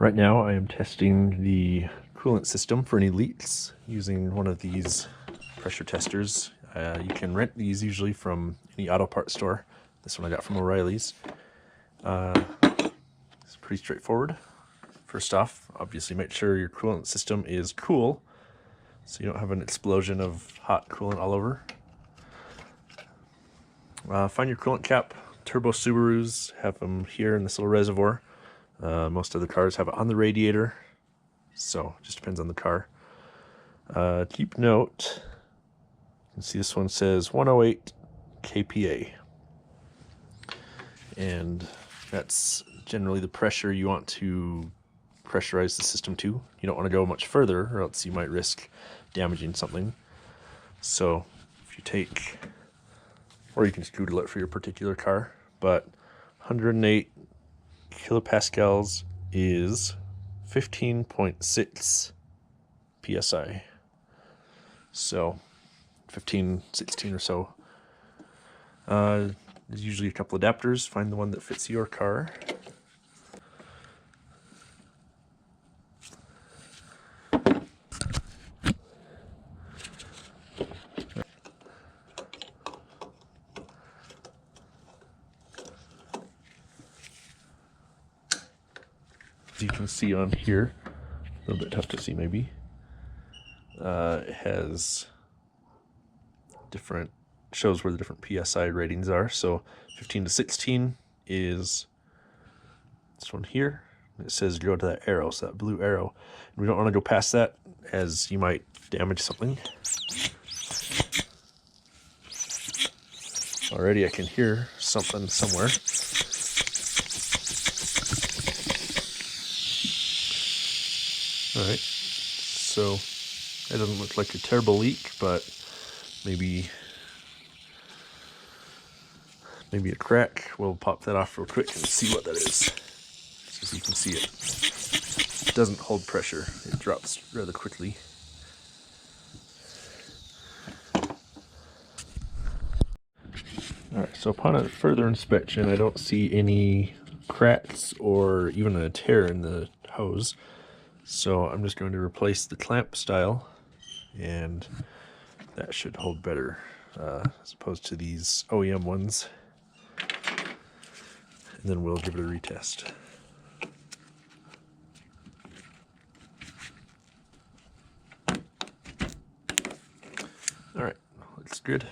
Right now I am testing the coolant system for any leaks using one of these pressure testers. You can rent these usually from any auto parts store. This one I got from O'Reilly's. It's pretty straightforward. First off, obviously make sure your coolant system is cool so you don't have an explosion of hot coolant all over. Find your coolant cap. Turbo Subarus have them here in this little reservoir. Most of the cars have it on the radiator, so it just depends on the car. Keep note, you can see this one says 108 kPa, and that's generally the pressure you want to pressurize the system to. You don't want to go much further or else you might risk damaging something. So if you take, or you can just Google it for your particular car, but 108 kilopascals is 15.6 psi. So 15, 16 or so. There's usually a couple adapters. Find the one that fits your car. As you can see on here, a little bit tough to see maybe, it has different, shows where the different PSI ratings are. So 15 to 16 is this one here. It says go to that arrow, so that blue arrow. And we don't want to go past that as you might damage something. Already I can hear something somewhere. Alright, so it doesn't look like a terrible leak, but maybe a crack. We'll pop that off real quick and see what that is. Just so you can see it doesn't hold pressure, it drops rather quickly. Alright, so upon a further inspection, I don't see any cracks or even a tear in the hose. So I'm just going to replace the clamp style, and that should hold better as opposed to these OEM ones. And then we'll give it a retest. Alright, looks good.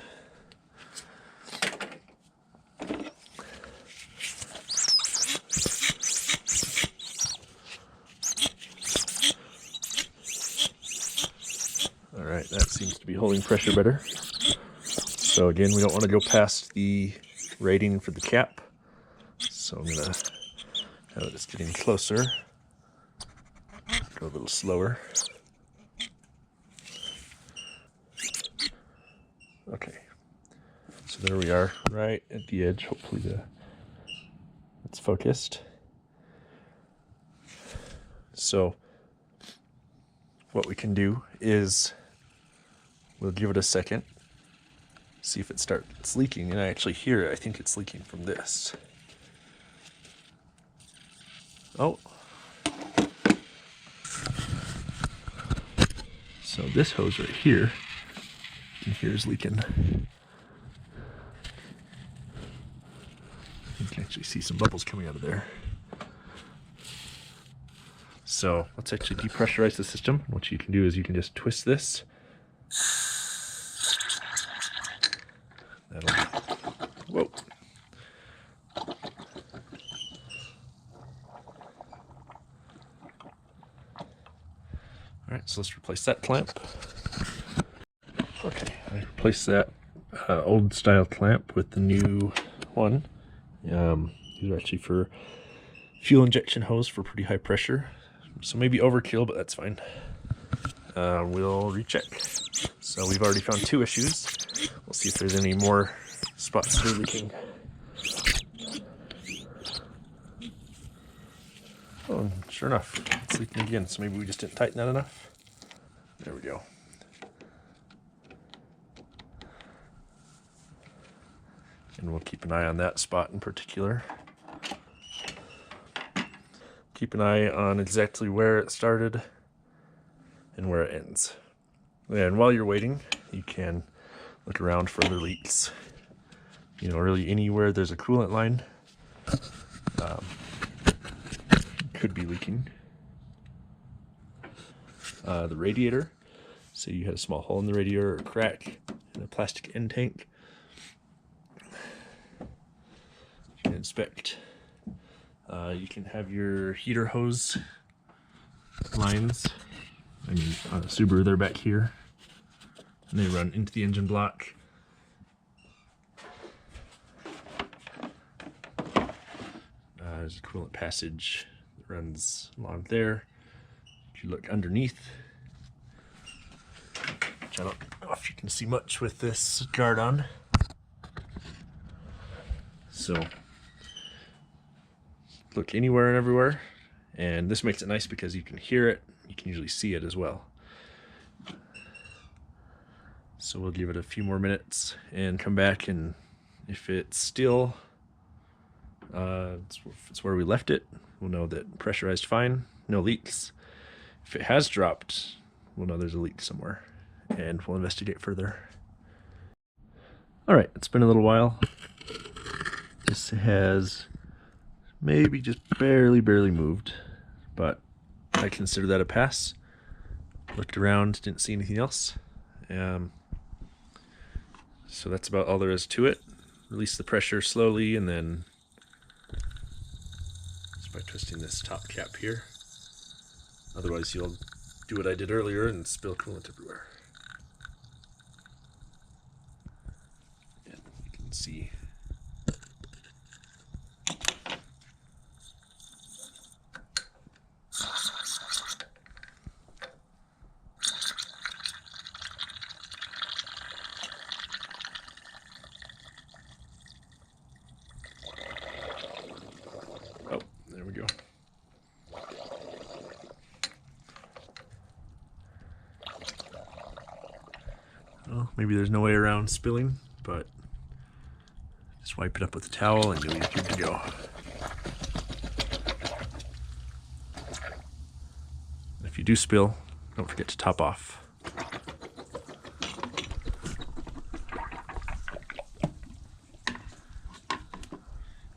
Alright, that seems to be holding pressure better. So again, we don't want to go past the rating for the cap. So I'm going to have it just getting closer. Go a little slower. Okay. So there we are, right at the edge. Hopefully it's focused. So what we can do is we'll give it a second, see if it starts leaking, and I actually hear it. I think it's leaking from this. Oh. So this hose right here, you can hear is leaking. You can actually see some bubbles coming out of there. So let's actually depressurize the system. What you can do is you can just twist this. That'll, whoa. Alright, so let's replace that clamp. Okay, I replaced that old style clamp with the new one. These are actually for fuel injection hose for pretty high pressure. So maybe overkill, but that's fine. We'll recheck. So we've already found 2 issues. We'll see if there's any more spots that are leaking. Oh, and sure enough, it's leaking again. So maybe we just didn't tighten that enough. There we go. And we'll keep an eye on that spot in particular. keep an eye on exactly where it started and where it ends. And while you're waiting, you can look around for other leaks. You know, really anywhere there's a coolant line could be leaking. The radiator, say you had a small hole in the radiator or a crack in a plastic end tank. You can inspect. You can have your heater hose lines. I mean, on a Subaru, they're back here, and they run into the engine block. There's a coolant passage that runs along there. If you look underneath, which I don't know if you can see much with this guard on. So look anywhere and everywhere, and this makes it nice because you can hear it, you can usually see it as well. So we'll give it a few more minutes and come back, and if it's still it's where we left it, we'll know that pressurized fine, no leaks. If it has dropped, we'll know there's a leak somewhere, and we'll investigate further. Alright, it's been a little while. This has maybe just barely moved, but I consider that a pass. Looked around, didn't see anything else. So that's about all there is to it. Release the pressure slowly, and then just by twisting this top cap here. Otherwise you'll do what I did earlier and spill coolant everywhere. And you can see there we go. Well, maybe there's no way around spilling, but just wipe it up with a towel and you'll be good to go. If you do spill, don't forget to top off.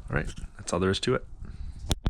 Alright, that's all there is to it.